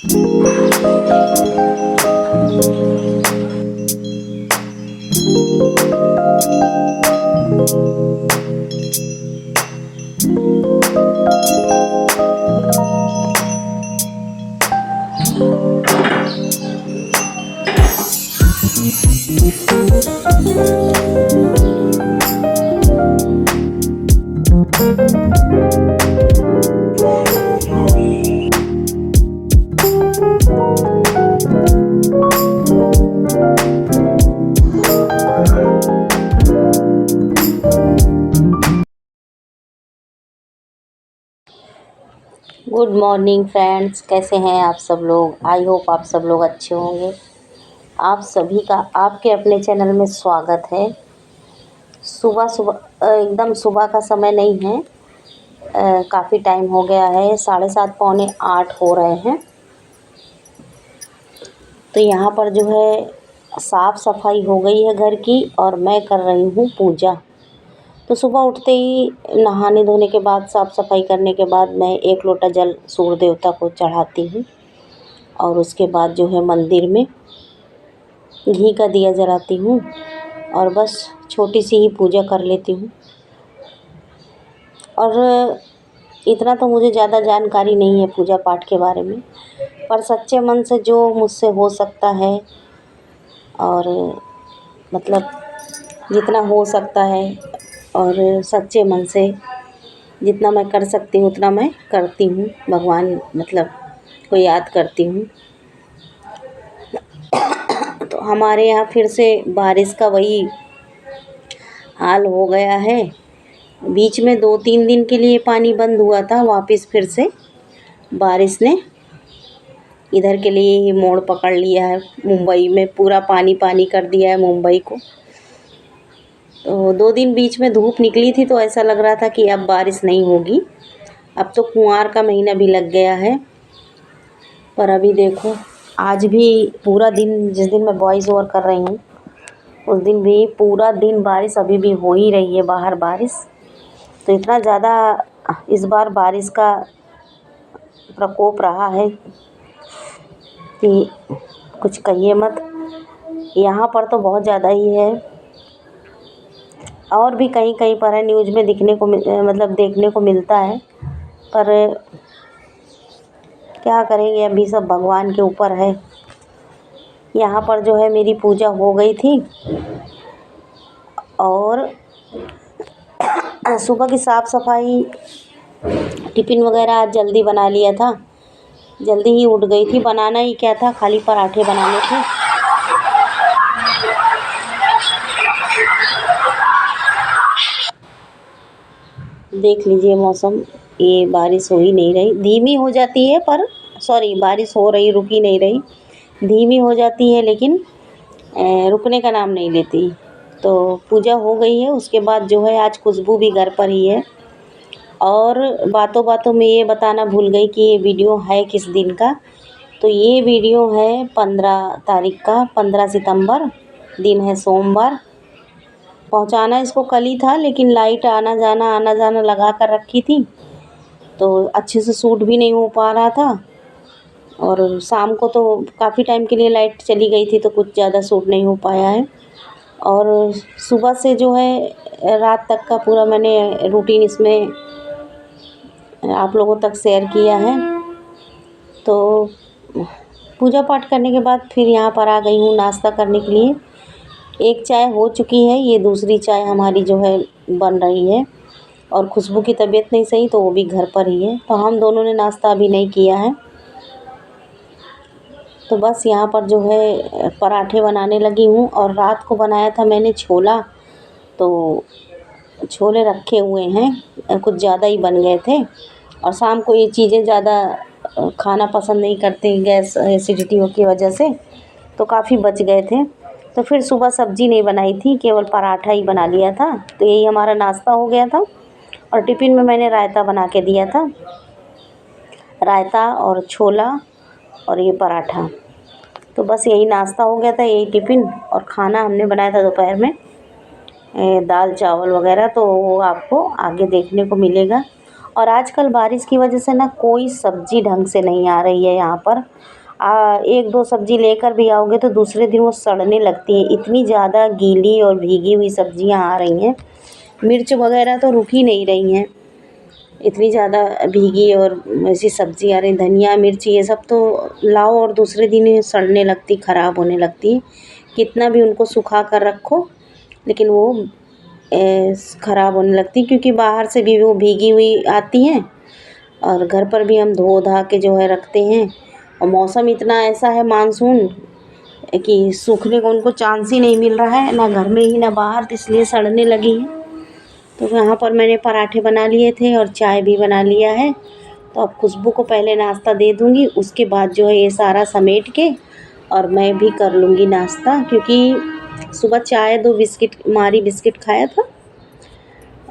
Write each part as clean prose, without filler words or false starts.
Good morning friends, कैसे हैं आप सब लोग। आई होप आप सब लोग अच्छे होंगे। आप सभी का आपके अपने चैनल में स्वागत है। सुबह सुबह एकदम सुबह का समय नहीं है, काफ़ी टाइम हो गया है, 7:30 पौने 8 हो रहे हैं। तो यहाँ पर जो है साफ़ सफाई हो गई है घर की और मैं कर रही हूँ पूजा। तो सुबह उठते ही नहाने धोने के बाद, साफ़ सफाई करने के बाद मैं 1 लोटा जल सूर्य देवता को चढ़ाती हूँ और उसके बाद जो है मंदिर में घी का दिया जलाती हूँ और बस छोटी सी ही पूजा कर लेती हूँ। और इतना तो मुझे ज़्यादा जानकारी नहीं है पूजा पाठ के बारे में, पर सच्चे मन से जो मुझसे हो सकता है और मतलब जितना हो सकता है और सच्चे मन से जितना मैं कर सकती हूँ उतना मैं करती हूँ। भगवान मतलब को याद करती हूँ। तो हमारे यहाँ फिर से बारिश का वही हाल हो गया है। बीच में 2-3 दिन के लिए पानी बंद हुआ था, वापस फिर से बारिश ने इधर के लिए ही मोड़ पकड़ लिया है। मुंबई में पूरा पानी पानी कर दिया है मुंबई को। तो 2 दिन बीच में धूप निकली थी तो ऐसा लग रहा था कि अब बारिश नहीं होगी। अब तो कुंवार का महीना भी लग गया है, पर अभी देखो आज भी पूरा दिन, जिस दिन मैं वॉइस ओवर कर रही हूँ उस दिन भी पूरा दिन बारिश अभी भी हो ही रही है बाहर बारिश। तो इतना ज़्यादा इस बार बारिश का प्रकोप रहा है कि कुछ कहिए मत। यहाँ पर तो बहुत ज़्यादा ही है और भी कहीं कहीं पर है, न्यूज़ में दिखने को मतलब देखने को मिलता है, पर क्या करेंगे, अभी सब भगवान के ऊपर है। यहाँ पर जो है मेरी पूजा हो गई थी और सुबह की साफ़ सफाई, टिफ़िन वगैरह आज जल्दी बना लिया था, जल्दी ही उठ गई थी। बनाना ही क्या था, खाली पराठे बनाने थे। देख लीजिए मौसम, ये बारिश हो ही नहीं रही, धीमी हो जाती है, पर सॉरी बारिश हो रही, रुकी नहीं रही, धीमी हो जाती है लेकिन रुकने का नाम नहीं लेती। तो पूजा हो गई है, उसके बाद जो है आज खुशबू भी घर पर ही है। और बातों बातों में ये बताना भूल गई कि ये वीडियो है किस दिन का। तो ये वीडियो है 15 तारीख का, 15 सितंबर, दिन है सोमवार। पहुंचाना इसको कल ही था लेकिन लाइट आना जाना लगा कर रखी थी तो अच्छे से शूट भी नहीं हो पा रहा था। और शाम को तो काफ़ी टाइम के लिए लाइट चली गई थी तो कुछ ज़्यादा शूट नहीं हो पाया है। और सुबह से जो है रात तक का पूरा मैंने रूटीन इसमें आप लोगों तक शेयर किया है। तो पूजा पाठ करने के बाद फिर यहाँ पर आ गई हूँ नाश्ता करने के लिए। एक चाय हो चुकी है, ये दूसरी चाय हमारी जो है बन रही है। और खुशबू की तबीयत नहीं सही तो वो भी घर पर ही है, तो हम दोनों ने नाश्ता अभी नहीं किया है। तो बस यहाँ पर जो है पराठे बनाने लगी हूँ। और रात को बनाया था मैंने छोला, तो छोले रखे हुए हैं, कुछ ज़्यादा ही बन गए थे। और शाम को ये चीज़ें ज़्यादा खाना पसंद नहीं करते गैस एसिडिटी की वजह से, तो काफ़ी बच गए थे। तो फिर सुबह सब्ज़ी नहीं बनाई थी, केवल पराठा ही बना लिया था। तो यही हमारा नाश्ता हो गया था। और टिफ़िन में मैंने रायता बना के दिया था, रायता और छोला और ये पराठा। तो बस यही नाश्ता हो गया था, यही टिफ़िन। और खाना हमने बनाया था दोपहर में दाल चावल वगैरह, तो वो आपको आगे देखने को मिलेगा। और आजकल बारिश की वजह से ना कोई सब्ज़ी ढंग से नहीं आ रही है यहाँ पर। एक दो सब्ज़ी लेकर भी आओगे तो दूसरे दिन वो सड़ने लगती है, इतनी ज़्यादा गीली और भीगी हुई सब्ज़ियाँ आ रही हैं। मिर्च वगैरह तो रुक ही नहीं रही हैं, इतनी ज़्यादा भीगी और ऐसी सब्ज़ी आ रही। धनिया मिर्च ये सब तो लाओ और दूसरे दिन ही सड़ने लगती, ख़राब होने लगती। कितना भी उनको सुखा कर रखो लेकिन वो ख़राब होने लगती, क्योंकि बाहर से भी वो भीगी हुई आती हैं और घर पर भी हम धो धा के जो है रखते हैं। और मौसम इतना ऐसा है मानसून कि सूखने का उनको चांस ही नहीं मिल रहा है, ना घर में ही ना बाहर, तो इसलिए सड़ने लगी हैं। तो यहाँ पर मैंने पराठे बना लिए थे और चाय भी बना लिया है। तो अब खुशबू को पहले नाश्ता दे दूँगी, उसके बाद जो है ये सारा समेट के और मैं भी कर लूँगी नाश्ता, क्योंकि सुबह चाय 2 बिस्किट मारी बिस्किट खाया था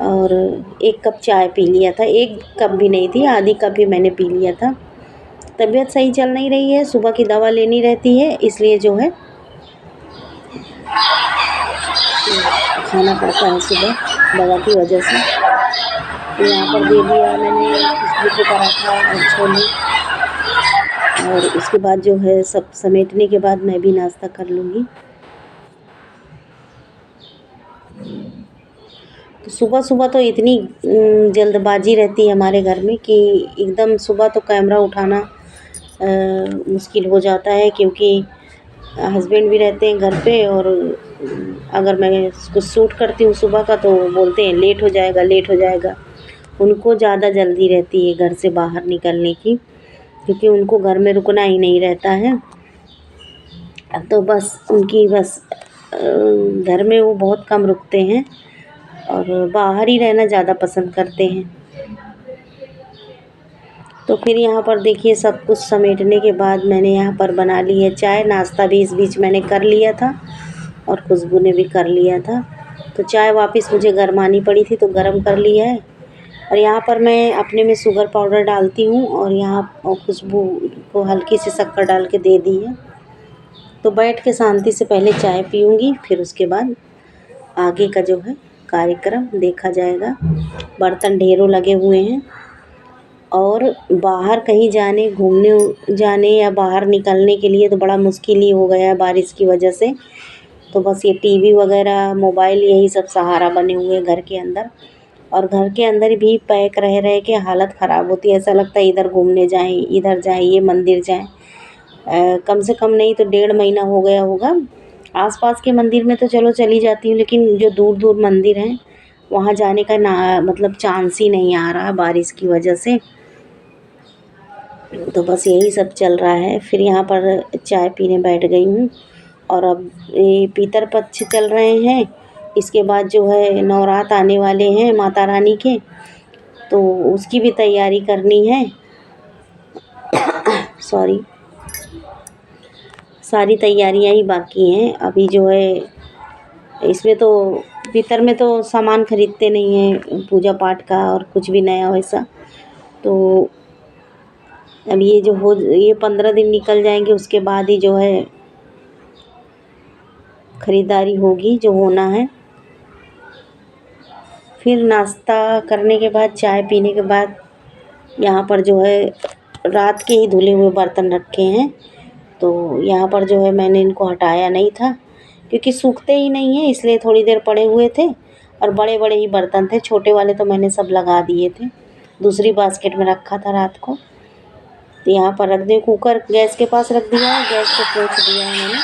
और 1 कप चाय पी लिया था। 1 कप भी नहीं थी, आधी कप ही मैंने पी लिया था। तबीयत सही चल नहीं रही है, सुबह की दवा लेनी रहती है, इसलिए जो है खाना पड़ता है सुबह दवा की वजह से। तो यहाँ पर दे दिया मैंने खुशबू को पराठा और छोले, और उसके बाद जो है सब समेटने के बाद मैं भी नाश्ता कर लूँगी। तो सुबह सुबह तो इतनी जल्दबाजी रहती है हमारे घर में कि एकदम सुबह तो कैमरा उठाना मुश्किल हो जाता है, क्योंकि हस्बैंड भी रहते हैं घर पे, और अगर मैं कुछ शूट करती हूँ सुबह का तो बोलते हैं लेट हो जाएगा, लेट हो जाएगा। उनको ज़्यादा जल्दी रहती है घर से बाहर निकलने की, क्योंकि उनको घर में रुकना ही नहीं रहता है। तो बस उनकी बस घर में वो बहुत कम रुकते हैं और बाहर ही रहना ज़्यादा पसंद करते हैं। तो फिर यहाँ पर देखिए सब कुछ समेटने के बाद मैंने यहाँ पर बना ली है चाय। नाश्ता भी इस बीच मैंने कर लिया था और खुशबू ने भी कर लिया था। तो चाय वापस मुझे गरमानी पड़ी थी तो गरम कर लिया है। और यहाँ पर मैं अपने में शुगर पाउडर डालती हूँ और यहाँ खुशबू को हल्की सी शक्कर डाल के दे दी है। तो बैठ के शांति से पहले चाय पीऊँगी, फिर उसके बाद आगे का जो है कार्यक्रम देखा जाएगा। बर्तन ढेरों लगे हुए हैं और बाहर कहीं जाने घूमने जाने या बाहर निकलने के लिए तो बड़ा मुश्किल ही हो गया है बारिश की वजह से। तो बस ये टीवी वगैरह मोबाइल यही सब सहारा बने हुए हैं घर के अंदर। और घर के अंदर भी पैक रह रह के हालत ख़राब होती है, ऐसा लगता है इधर घूमने जाएं, इधर जाएं, ये मंदिर जाएं। कम से कम नहीं तो 1.5 महीना हो गया होगा। आसपास के मंदिर में तो चलो चली जाती हूँ, लेकिन जो दूर दूर मंदिर हैं वहाँ जाने का ना मतलब चांस ही नहीं आ रहा बारिश की वजह से। तो बस यही सब चल रहा है। फिर यहाँ पर चाय पीने बैठ गई हूँ और अब ये पितर पक्ष चल रहे हैं। इसके बाद जो है नवरात्र आने वाले हैं माता रानी के, तो उसकी भी तैयारी करनी है। सॉरी, सारी तैयारियां ही बाकी हैं अभी जो है। इसमें तो पितर में तो सामान खरीदते नहीं हैं पूजा पाठ का और कुछ भी नया वैसा। तो अब ये 15 दिन निकल जाएंगे, उसके बाद ही जो है ख़रीदारी होगी जो होना है। फिर नाश्ता करने के बाद चाय पीने के बाद यहाँ पर जो है रात के ही धुले हुए बर्तन रखे हैं। तो यहाँ पर जो है मैंने इनको हटाया नहीं था क्योंकि सूखते ही नहीं हैं, इसलिए थोड़ी देर पड़े हुए थे। और बड़े बड़े ही बर्तन थे, छोटे वाले तो मैंने सब लगा दिए थे, दूसरी बास्केट में रखा था रात को। तो यहाँ पर रख दिए, कुकर गैस के पास रख दिया है, गैस को पोंछ दिया है मैंने।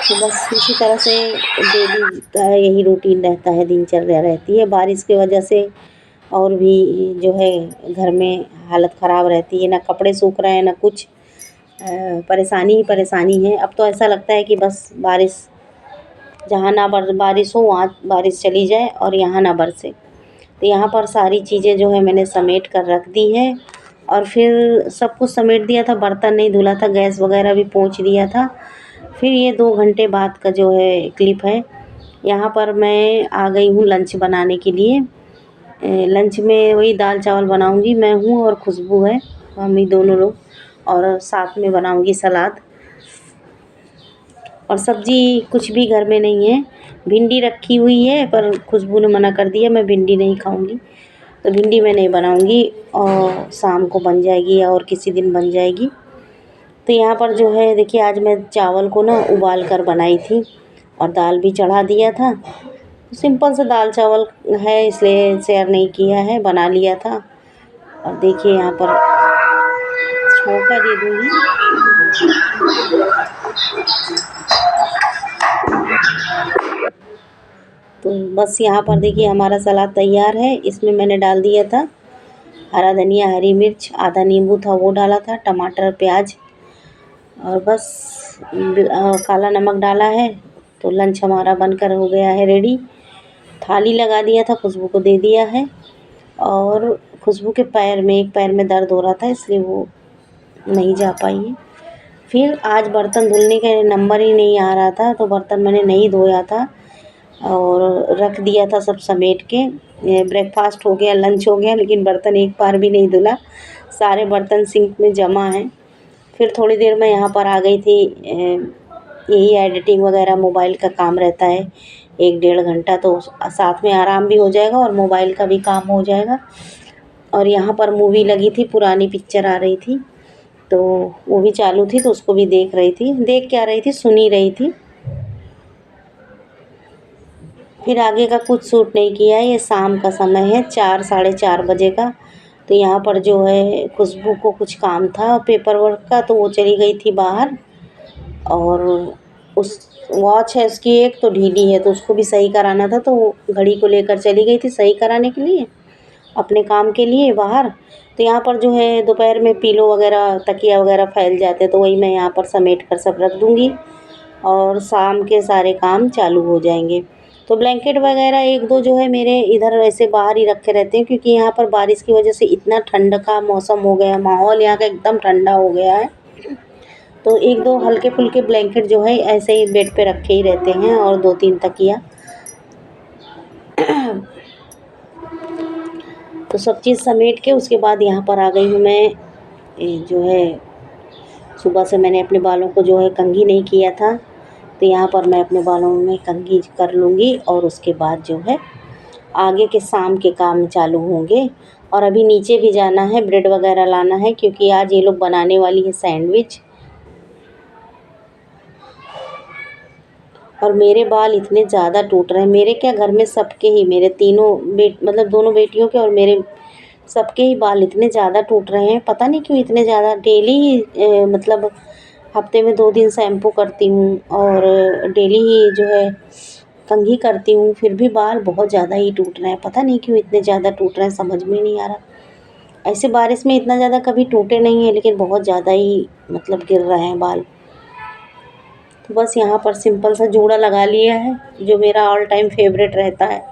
तो बस इसी तरह से डेली का यही रूटीन रहता है, दिनचर्या रहती है। बारिश की वजह से और भी जो है घर में हालत ख़राब रहती है, ना कपड़े सूख रहे हैं ना कुछ, परेशानी ही परेशानी है। अब तो ऐसा लगता है कि बस बारिश जहाँ ना बारिश हो वहाँ बारिश चली जाए और यहाँ ना बरसे। तो यहाँ पर सारी चीज़ें जो है मैंने समेट कर रख दी है और फिर सब कुछ समेट दिया था। बर्तन नहीं धुला था, गैस वगैरह भी पोंछ दिया था। फिर ये 2 घंटे बाद का जो है क्लिप है। यहाँ पर मैं आ गई हूँ लंच बनाने के लिए। लंच में वही दाल चावल बनाऊँगी, मैं हूँ और खुशबू है, हम ही दोनों लोग, और साथ में बनाऊँगी सलाद। और सब्ज़ी कुछ भी घर में नहीं है। भिंडी रखी हुई है पर खुशबू ने मना कर दिया, मैं भिंडी नहीं खाऊंगी, तो भिंडी मैं नहीं बनाऊंगी और शाम को बन जाएगी या और किसी दिन बन जाएगी। तो यहाँ पर जो है देखिए, आज मैं चावल को ना उबाल कर बनाई थी और दाल भी चढ़ा दिया था। सिंपल सा दाल चावल है इसलिए शेयर नहीं किया है, बना लिया था। और देखिए यहाँ पर छोंका दे दूँगी। तो बस यहाँ पर देखिए हमारा सलाद तैयार है। इसमें मैंने डाल दिया था हरा धनिया, हरी मिर्च, आधा नींबू था वो डाला था, टमाटर, प्याज और बस काला नमक डाला है। तो लंच हमारा बनकर हो गया है रेडी। थाली लगा दिया था, खुशबू को दे दिया है। और खुशबू के पैर में, एक पैर में दर्द हो रहा था इसलिए वो नहीं जा पाई है। फिर आज बर्तन धुलने का नंबर ही नहीं आ रहा था, तो बर्तन मैंने नहीं धोया था और रख दिया था सब समेट के। ब्रेकफास्ट हो गया, लंच हो गया, लेकिन बर्तन एक बार भी नहीं धुला, सारे बर्तन सिंक में जमा हैं। फिर थोड़ी देर में यहाँ पर आ गई थी, यही एडिटिंग वगैरह मोबाइल का काम रहता है 1-1.5 घंटा, तो साथ में आराम भी हो जाएगा और मोबाइल का भी काम हो जाएगा। और यहाँ पर मूवी लगी थी, पुरानी पिक्चर आ रही थी, तो वो भी चालू थी, तो उसको भी देख रही थी। देख क्या रही थी, सुनी रही थी। फिर आगे का कुछ शूट नहीं किया है। ये शाम का समय है, 4 साढ़े 4 बजे का। तो यहाँ पर जो है खुशबू को कुछ काम था पेपर वर्क का, तो वो चली गई थी बाहर। और उस वॉच है उसकी एक तो ढीली है, तो उसको भी सही कराना था, तो वो घड़ी को लेकर चली गई थी सही कराने के लिए, अपने काम के लिए बाहर। तो यहाँ पर जो है दोपहर में पीलो वगैरह, तकिया वगैरह फैल जाते, तो वही मैं यहाँ पर समेट कर सब रख दूँगी और शाम के सारे काम चालू हो जाएंगे। तो ब्लैंकेट वगैरह 1-2 जो है मेरे इधर ऐसे बाहर ही रखे रहते हैं, क्योंकि यहाँ पर बारिश की वजह से इतना ठंड का मौसम हो गया, माहौल यहाँ का एकदम ठंडा हो गया है। तो 1-2 हल्के फुल्के ब्लैंकेट जो है ऐसे ही बेड पे रखे ही रहते हैं और 2-3 तकिया। तो सब चीज़ समेट के उसके बाद यहाँ पर आ गई हूँ मैं। जो है सुबह से मैंने अपने बालों को जो है कंघी नहीं किया था, तो यहाँ पर मैं अपने बालों में कंघी कर लूँगी और उसके बाद जो है आगे के शाम के काम चालू होंगे। और अभी नीचे भी जाना है, ब्रेड वगैरह लाना है, क्योंकि आज ये लोग बनाने वाली है सैंडविच। और मेरे बाल इतने ज़्यादा टूट रहे हैं, मेरे क्या घर में सबके ही, मेरे तीनों मतलब दोनों बेटियों के और मेरे सबके ही बाल इतने ज़्यादा टूट रहे हैं, पता नहीं क्यों इतने ज़्यादा। डेली ही मतलब हफ्ते में 2 दिन शैम्पू करती हूँ और डेली ही जो है कंघी करती हूँ, फिर भी बाल बहुत ज़्यादा ही टूट रहे हैं। पता नहीं क्यों इतने ज़्यादा टूट रहे हैं, समझ में नहीं आ रहा। ऐसे बारिश में इतना ज़्यादा कभी टूटे नहीं हैं, लेकिन बहुत ज़्यादा ही मतलब गिर रहे हैं बाल। तो बस यहाँ पर सिंपल सा जूड़ा लगा लिया है, जो मेरा ऑल टाइम फेवरेट रहता है।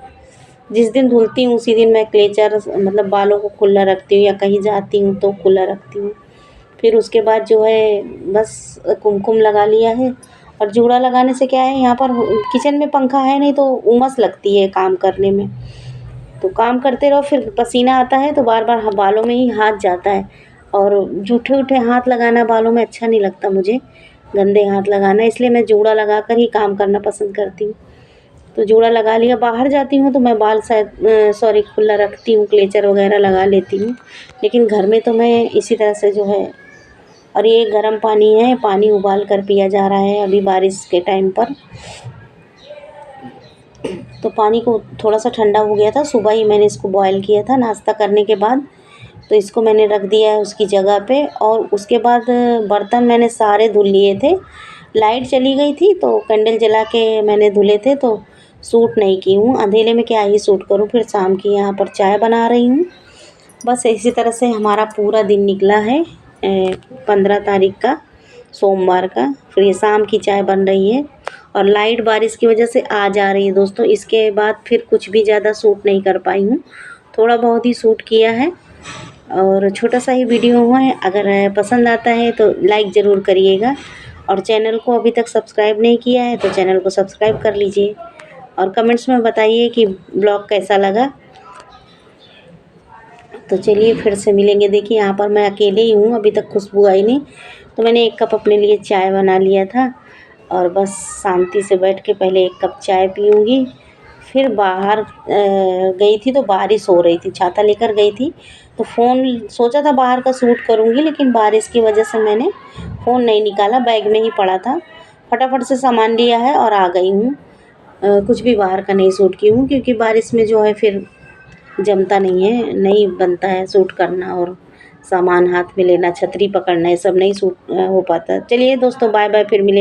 जिस दिन धुलती हूँ उसी दिन मैं क्लेचर मतलब बालों को खुला रखती हूँ, या कहीं जाती हूँ तो खुला रखती हूँ। फिर उसके बाद जो है बस कुमकुम लगा लिया है। और जूड़ा लगाने से क्या है, यहाँ पर किचन में पंखा है नहीं, तो उमस लगती है काम करने में। तो काम करते रहो, फिर पसीना आता है तो बार बार बालों में ही हाथ जाता है। और जूठे उठे हाथ लगाना बालों में अच्छा नहीं लगता मुझे, गंदे हाथ लगाना, इसलिए मैं जूड़ा लगा कर ही काम करना पसंद करती हूँ। तो जूड़ा लगा लिया। बाहर जाती हूँ तो मैं बाल शायद खुला रखती हूँ, क्लेचर वगैरह लगा लेती हूँ, लेकिन घर में तो मैं इसी तरह से जो है। और ये गर्म पानी है, पानी उबाल कर पिया जा रहा है अभी बारिश के टाइम पर। तो पानी को थोड़ा सा ठंडा हो गया था, सुबह ही मैंने इसको बॉयल किया था नाश्ता करने के बाद, तो इसको मैंने रख दिया है उसकी जगह पे। और उसके बाद बर्तन मैंने सारे धुल लिए थे। लाइट चली गई थी तो कैंडल जला के मैंने धुले थे, तो सूट नहीं की हूँ, अंधेरे में क्या ही सूट करूँ। फिर शाम की यहाँ पर चाय बना रही हूँ। बस इसी तरह से हमारा पूरा दिन निकला है 15 तारीख का, सोमवार का। फिर ये शाम की चाय बन रही है और लाइट बारिश की वजह से आ जा रही है दोस्तों। इसके बाद फिर कुछ भी ज़्यादा शूट नहीं कर पाई हूँ, थोड़ा बहुत ही शूट किया है और छोटा सा ही वीडियो हुआ है। अगर पसंद आता है तो लाइक ज़रूर करिएगा, और चैनल को अभी तक सब्सक्राइब नहीं किया है तो चैनल को सब्सक्राइब कर लीजिए, और कमेंट्स में बताइए कि ब्लॉग कैसा लगा। तो चलिए फिर से मिलेंगे। देखिए यहाँ पर मैं अकेले ही हूँ, अभी तक खुशबू आई नहीं, तो मैंने 1 कप अपने लिए चाय बना लिया था। और बस शांति से बैठ के पहले 1 कप चाय पीऊँगी। फिर बाहर गई थी तो बारिश हो रही थी, छाता लेकर गई थी तो फ़ोन सोचा था बाहर का शूट करूँगी, लेकिन बारिश की वजह से मैंने फ़ोन नहीं निकाला, बैग में ही पड़ा था। फटाफट से सामान लिया है और आ गई हूँ। कुछ भी बाहर का नहीं शूट की हूँ, क्योंकि बारिश में जो है फिर जमता नहीं है, नहीं बनता है शूट करना, और सामान हाथ में लेना, छतरी पकड़ना, ये सब नहीं शूट हो पाता। चलिए दोस्तों, बाय बाय, फिर मिले।